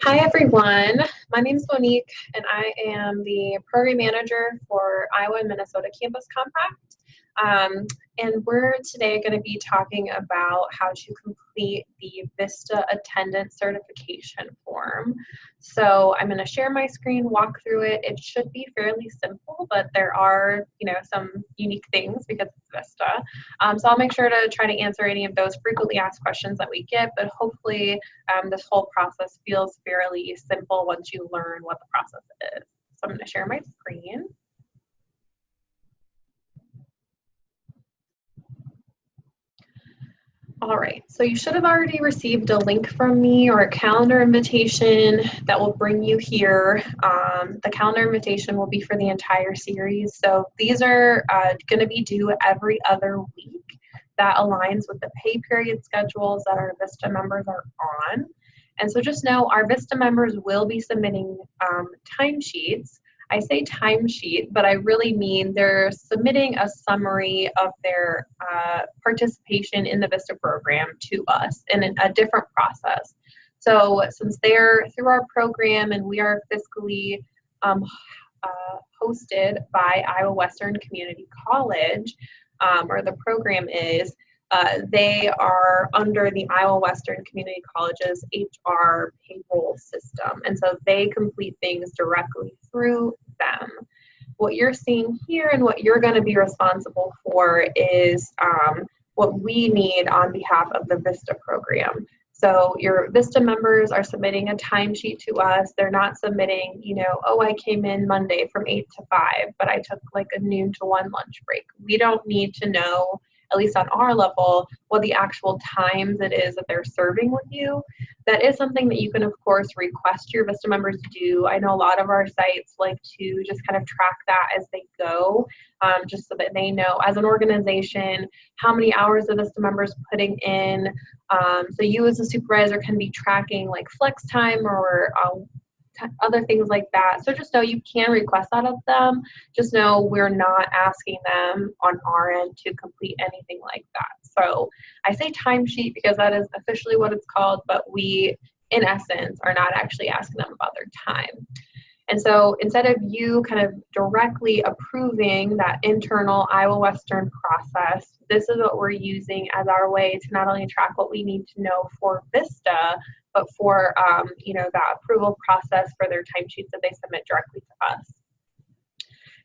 Hi everyone, my name is Monique and I am the program manager for Iowa and Minnesota Campus Compact. And we're today going to be talking about how to complete the VISTA attendance certification form. So I'm going to share my screen, walk through it. It should be fairly simple, but there are, some unique things because it's VISTA. So I'll make sure to try to answer any of those frequently asked questions that we get, but hopefully this whole process feels fairly simple once you learn what the process is. So I'm going to share my screen. All right, so you should have already received a link from me or a calendar invitation that will bring you here. The calendar invitation will be for the entire series. So these are going to be due every other week. That aligns with the pay period schedules that our VISTA members are on. And so just know our VISTA members will be submitting timesheets. I say timesheet, but I really mean they're submitting a summary of their participation in the VISTA program to us in a different process. So since they're through our program and we are fiscally hosted by Iowa Western Community College, or the program is, they are under the Iowa Western Community College's HR payroll system. And so they complete things directly through them. What you're seeing here and what you're going to be responsible for is what we need on behalf of the VISTA program. So your VISTA members are submitting a timesheet to us. They're not submitting, oh, I came in Monday from 8 to 5, but I took like a noon to 1 lunch break. We don't need to know, at least on our level, what the actual times it is that they're serving with you. That is something that you can, of course, request your VISTA members to do. I know a lot of our sites like to just kind of track that as they go, just so that they know as an organization how many hours the VISTA members putting in. So you as a supervisor can be tracking like flex time or other things like that. So just know you can request that of them. Just know we're not asking them on our end to complete anything like that. So I say timesheet because that is officially what it's called, but we, in essence, are not actually asking them about their time. And so instead of you kind of directly approving that internal Iowa Western process, this is what we're using as our way to not only track what we need to know for VISTA, but for that approval process for their timesheets that they submit directly to us.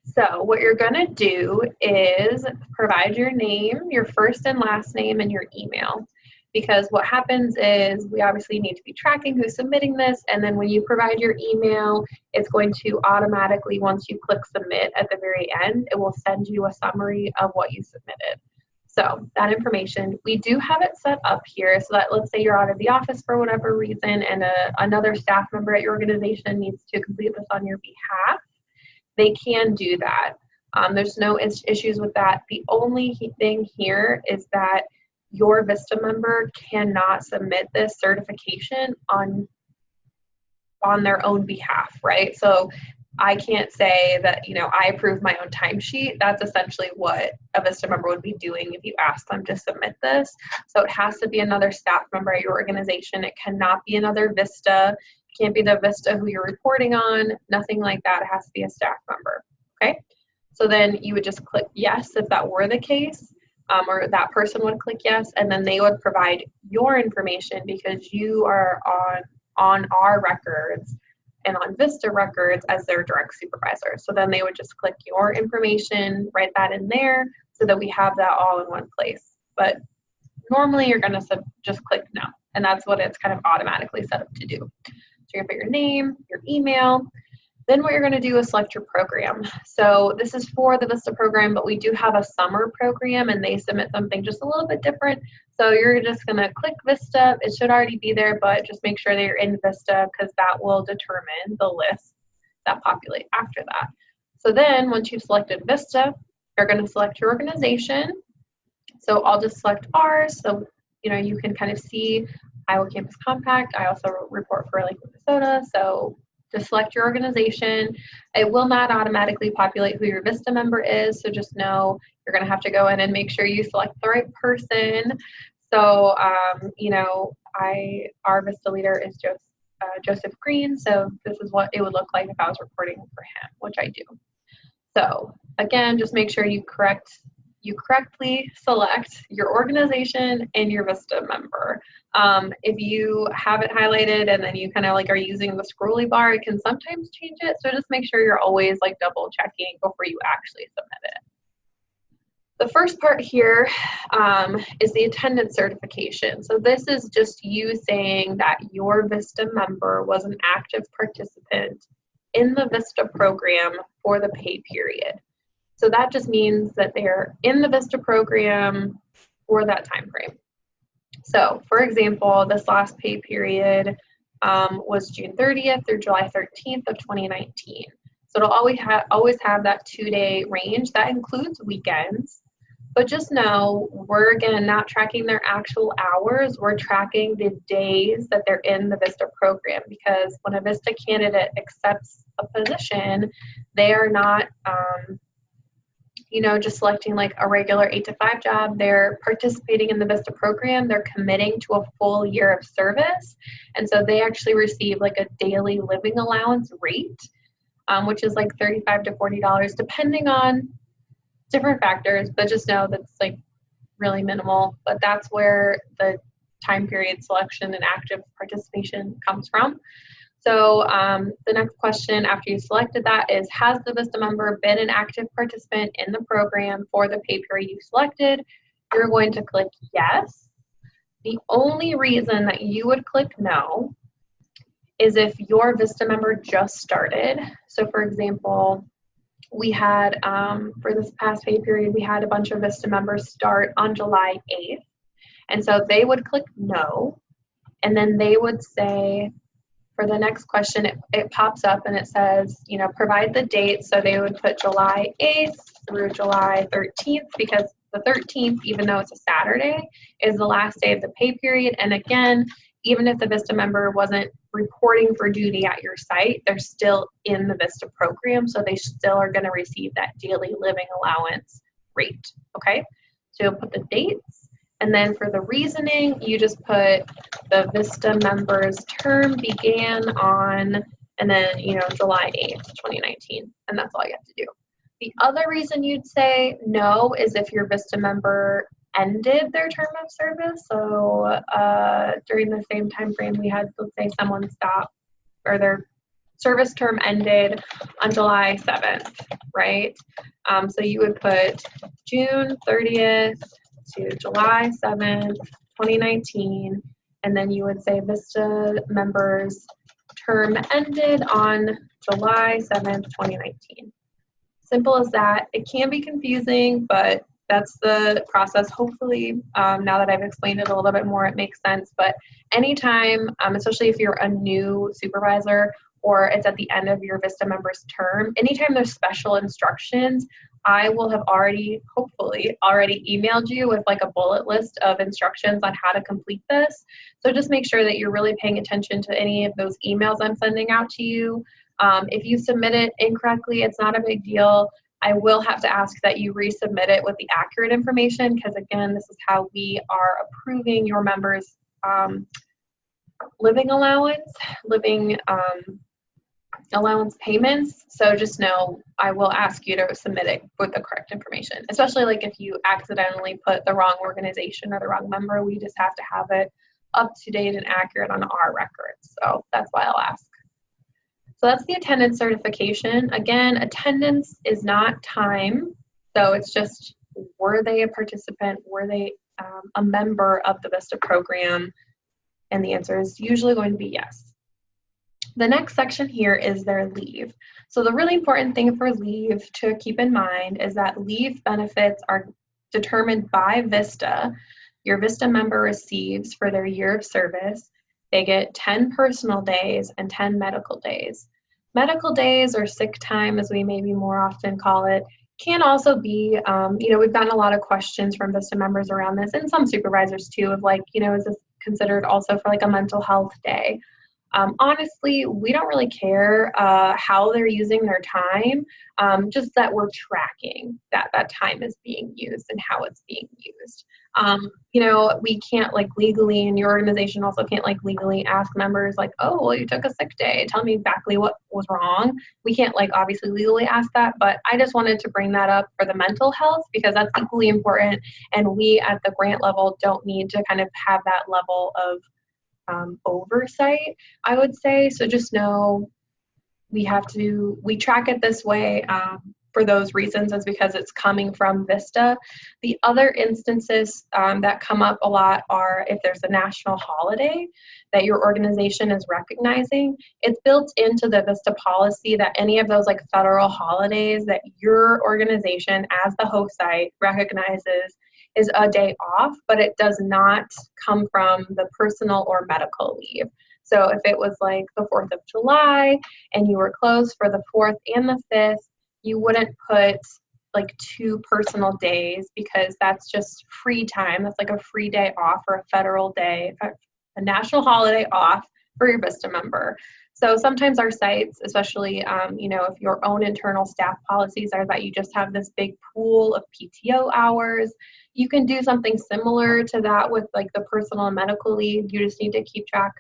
So what you're going to do is provide your name, your first and last name, and your email. Because what happens is we obviously need to be tracking who's submitting this, and then when you provide your email, it's going to automatically, once you click submit at the very end, it will send you a summary of what you submitted. So that information, we do have it set up here so that let's say you're out of the office for whatever reason and another staff member at your organization needs to complete this on your behalf, they can do that. There's no issues with that. The only thing here is that your VISTA member cannot submit this certification on their own behalf, right? So I can't say that, I approve my own timesheet. That's essentially what a VISTA member would be doing if you ask them to submit this. So it has to be another staff member at your organization. It cannot be another VISTA. It can't be the VISTA who you're reporting on, nothing like that. It has to be a staff member, okay? So then you would just click yes if that were the case. Or that person would click yes, and then they would provide your information because you are on our records and on VISTA records as their direct supervisor. So then they would just click your information, write that in there so that we have that all in one place. But normally you're going to just click no, and that's what it's kind of automatically set up to do. So you're going to put your name, your email. Then what you're going to do is select your program. So this is for the VISTA program, but we do have a summer program and they submit something just a little bit different. So you're just going to click VISTA. It should already be there, but just make sure that you're in VISTA because that will determine the lists that populate after that. So then once you've selected VISTA, you're going to select your organization. So I'll just select ours. So, you can kind of see Iowa Campus Compact. I also report for Lake Minnesota. So just select your organization. It will not automatically populate who your VISTA member is, so just know you're going to have to go in and make sure you select the right person. So, our VISTA leader is Joseph Green, so this is what it would look like if I was reporting for him, which I do. So again, just make sure you correctly select your organization and your VISTA member. If you have it highlighted and then you kind of like are using the scrolly bar, it can sometimes change it. So just make sure you're always like double checking before you actually submit it. The first part here is the attendance certification. So this is just you saying that your VISTA member was an active participant in the VISTA program for the pay period. So that just means that they're in the VISTA program for that time frame. So for example, this last pay period was June 30th through July 13th of 2019. So it'll always have that 2-day range. That includes weekends. But just know, we're again not tracking their actual hours, we're tracking the days that they're in the VISTA program, because when a VISTA candidate accepts a position, they are not, just selecting like a regular 8-to-5 job. They're participating in the VISTA program, they're committing to a full year of service, and so they actually receive like a daily living allowance rate, which is like $35 to $40, depending on different factors, but just know that's like really minimal. But that's where the time period selection and active participation comes from. So the next question after you selected that is, has the VISTA member been an active participant in the program for the pay period you selected? You're going to click yes. The only reason that you would click no is if your VISTA member just started. So for example, we had, for this past pay period, we had a bunch of VISTA members start on July 8th. And so they would click no, and then they would say, for the next question, it pops up and it says, provide the date. So they would put July 8th through July 13th, because the 13th, even though it's a Saturday, is the last day of the pay period. And again, even if the VISTA member wasn't reporting for duty at your site, they're still in the VISTA program, so they still are going to receive that daily living allowance rate, okay? So you'll put the dates, and then for the reasoning, you just put the VISTA member's term began on, and then, July 8th, 2019, and that's all you have to do. The other reason you'd say no is if your VISTA member ended their term of service. So during the same time frame, we had, let's say, someone stop, or their service term ended on July 7th, right? So you would put June 30th to July 7th, 2019, and then you would say VISTA members term ended on July 7th, 2019. Simple as that. It can be confusing, but that's the process. Hopefully, now that I've explained it a little bit more, it makes sense. But anytime, especially if you're a new supervisor or it's at the end of your VISTA member's term, anytime there's special instructions, I will have hopefully already emailed you with like a bullet list of instructions on how to complete this. So just make sure that you're really paying attention to any of those emails I'm sending out to you. If you submit it incorrectly, it's not a big deal. I will have to ask that you resubmit it with the accurate information, because again, this is how we are approving your members' living allowance payments. So just know I will ask you to submit it with the correct information, especially like if you accidentally put the wrong organization or the wrong member. We just have to have it up to date and accurate on our records. So that's why I'll ask. So that's the attendance certification. Again, attendance is not time. So it's just, were they a participant? Were they a member of the VISTA program? And the answer is usually going to be yes. The next section here is their leave. So the really important thing for leave to keep in mind is that leave benefits are determined by VISTA. Your VISTA member receives for their year of service. They get 10 personal days and 10 medical days. Medical days, or sick time as we maybe more often call it, can also be, we've gotten a lot of questions from VISTA members around this, and some supervisors too, of like, is this considered also for like a mental health day? Honestly, we don't really care how they're using their time, just that we're tracking that time is being used and how it's being used. You know, we can't like legally, and your organization also can't like legally ask members like, oh, well, you took a sick day. Tell me exactly what was wrong. We can't like obviously legally ask that, but I just wanted to bring that up for the mental health because that's equally important. And we at the grant level don't need to kind of have that level of oversight, I would say. So just know we track it this way for those reasons is because it's coming from VISTA. The other instances that come up a lot are if there's a national holiday that your organization is recognizing. It's built into the VISTA policy that any of those like federal holidays that your organization as the host site recognizes is a day off, but it does not come from the personal or medical leave. So if it was like the 4th of July and you were closed for the 4th and the 5th, you wouldn't put like 2 personal days because that's just free time. That's like a free day off or a federal day, a national holiday off for your VISTA member. So sometimes our sites, especially, you know, if your own internal staff policies are that you just have this big pool of PTO hours, you can do something similar to that with like the personal and medical leave. You just need to keep track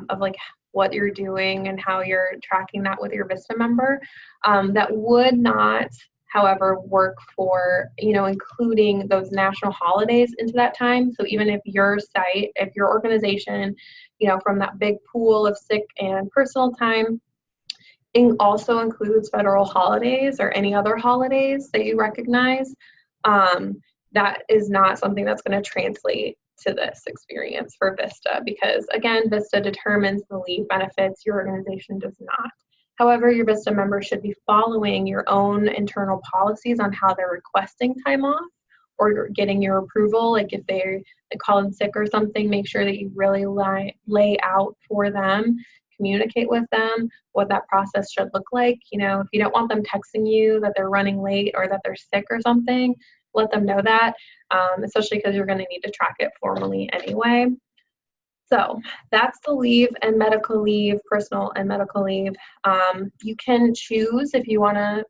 of like what you're doing and how you're tracking that with your VISTA member. That would not, however, work for, you know, including those national holidays into that time. So even if your site, if your organization, you know, from that big pool of sick and personal time, it also includes federal holidays or any other holidays that you recognize, that is not something that's going to translate to this experience for VISTA because, again, VISTA determines the leave benefits, your organization does not. However, your VISTA members should be following your own internal policies on how they're requesting time off or getting your approval. Like if they call in sick or something, make sure that you really lay out for them, communicate with them what that process should look like. You know, if you don't want them texting you that they're running late or that they're sick or something, let them know that, especially because you're going to need to track it formally anyway. So that's the leave and medical leave, personal and medical leave. You can choose if you want to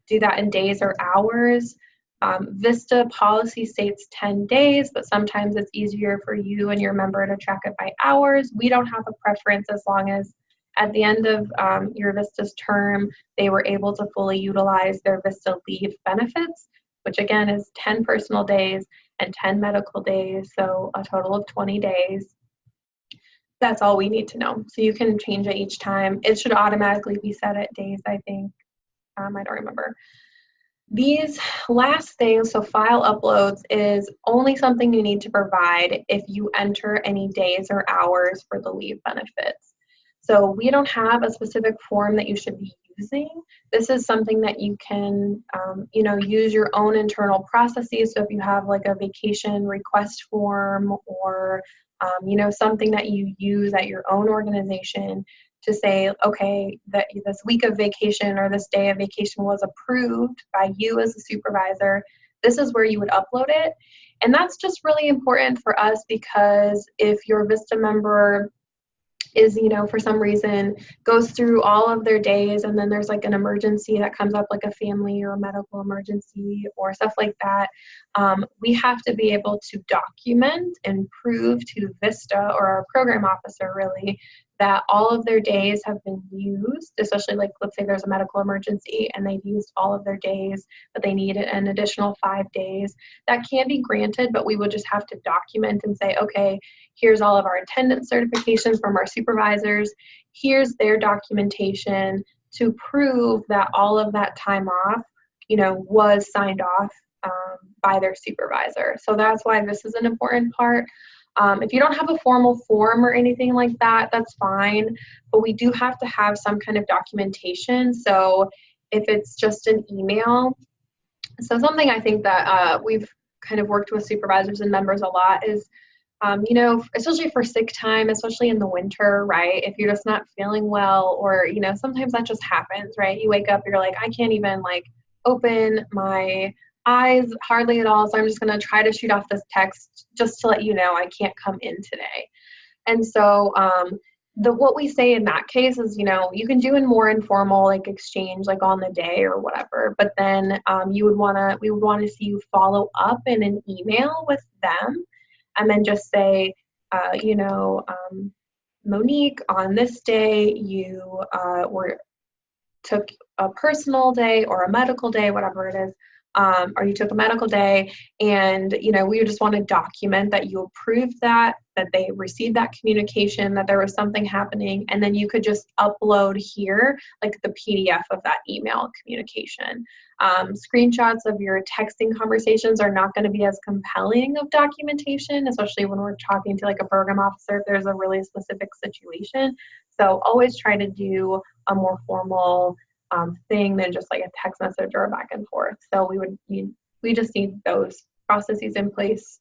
do that in days or hours. VISTA policy states 10 days, but sometimes it's easier for you and your member to track it by hours. We don't have a preference as long as at the end of your VISTA's term, they were able to fully utilize their VISTA leave benefits, which again is 10 personal days and 10 medical days, so a total of 20 days. That's all we need to know. So you can change it each time. It should automatically be set at days, I think. I don't remember. These last things, so file uploads is only something you need to provide if you enter any days or hours for the leave benefits. So we don't have a specific form that you should be using. This is something that you can, you know, use your own internal processes. So if you have like a vacation request form or, you know, something that you use at your own organization to say, okay, that this week of vacation or this day of vacation was approved by you as a supervisor, this is where you would upload it. And that's just really important for us because if your VISTA member is, you know, for some reason goes through all of their days and then there's like an emergency that comes up, like a family or a medical emergency or stuff like that, we have to be able to document and prove to VISTA or our program officer really that all of their days have been used, especially like, let's say there's a medical emergency and they've used all of their days, but they need an additional 5 days. That can be granted, but we would just have to document and say, okay, here's all of our attendance certifications from our supervisors. Here's their documentation to prove that all of that time off, you know, was signed off by their supervisor. So that's why this is an important part. If you don't have a formal form or anything like that, that's fine, but we do have to have some kind of documentation. So if it's just an email, so something I think that we've kind of worked with supervisors and members a lot is, you know, especially for sick time, especially in the winter, right? If you're just not feeling well or, you know, sometimes that just happens, right? You wake up, you're like, I can't even like open my eyes hardly at all, so I'm just going to try to shoot off this text just to let you know I can't come in today. And so what we say in that case is, you can do a more informal like exchange like on the day or whatever, but then we would want to see you follow up in an email with them, and then just say, Monique, on this day you took a personal day or a medical day, whatever it is, or you took a medical day, and we just want to document that you approved that they received that communication, that there was something happening, and then you could just upload here like the PDF of that email communication. Screenshots of your texting conversations are not going to be as compelling of documentation, especially when we're talking to like a program officer if there's a really specific situation. So always try to do a more formal thing than just like a text message or a back and forth. So we just need those processes in place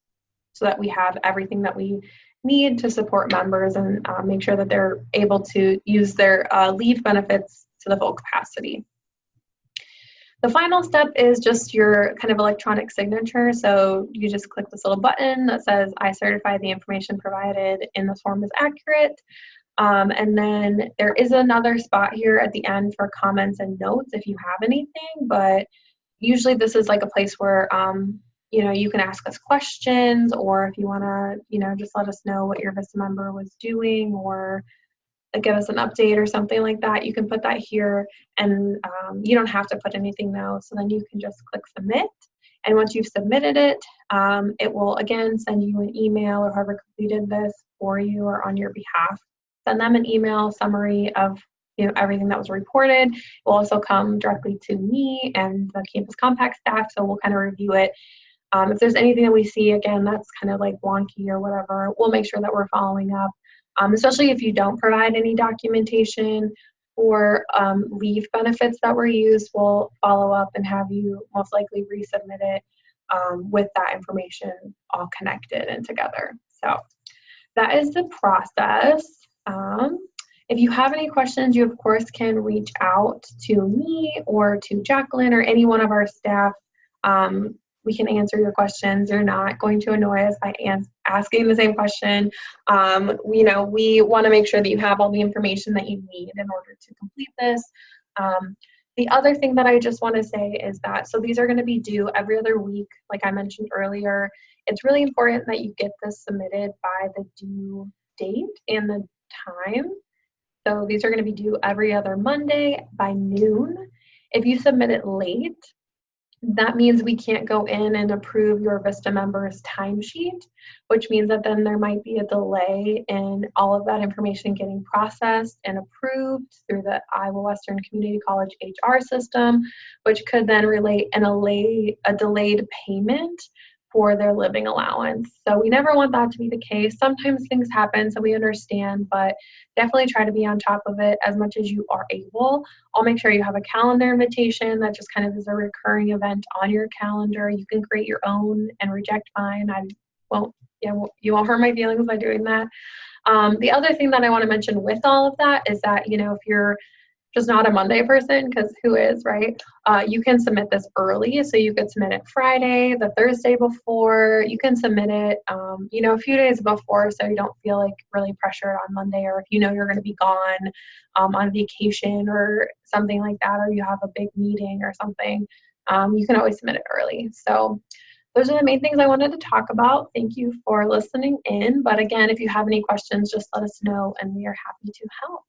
so that we have everything that we need to support members and make sure that they're able to use their leave benefits to the full capacity. The final step is just your kind of electronic signature. So you just click this little button that says, I certify the information provided in this form is accurate. And then there is another spot here at the end for comments and notes if you have anything, but usually this is like a place where, you can ask us questions, or if you want to, just let us know what your VISTA member was doing, or give us an update or something like that. You can put that here, and you don't have to put anything though. So then you can just click submit. And once you've submitted it, it will again send you an email, or whoever completed this for you or on your behalf. Send them an email summary of everything that was reported. It will also come directly to me and the Campus Compact staff, so we'll kind of review it. If there's anything that we see, again, that's kind of like wonky or whatever, we'll make sure that we're following up, especially if you don't provide any documentation or leave benefits that were used. We'll follow up and have you most likely resubmit it with that information all connected and together. So that is the process. If you have any questions, you of course can reach out to me or to Jacqueline or any one of our staff. We can answer your questions. You're not going to annoy us by asking the same question. We want to make sure that you have all the information that you need in order to complete this. The other thing that I just want to say is that, so these are going to be due every other week, like I mentioned earlier. It's really important that you get this submitted by the due date and the time. So these are going to be due every other Monday by noon. If you submit it late, that means we can't go in and approve your VISTA member's timesheet, which means that then there might be a delay in all of that information getting processed and approved through the Iowa Western Community College HR system, which could then relate in a delayed payment for their living allowance. So we never want that to be the case. Sometimes things happen, so we understand, but definitely try to be on top of it as much as you are able. I'll make sure you have a calendar invitation that just kind of is a recurring event on your calendar. You can create your own and reject mine. You won't hurt my feelings by doing that. The other thing that I want to mention with all of that is that, if you're just not a Monday person, because who is, right? You can submit this early. So you could submit it Friday, the Thursday before. You can submit it, a few days before, so you don't feel like really pressured on Monday, or if you're going to be gone on vacation or something like that, or you have a big meeting or something, you can always submit it early. So those are the main things I wanted to talk about. Thank you for listening in. But again, if you have any questions, just let us know, and we are happy to help.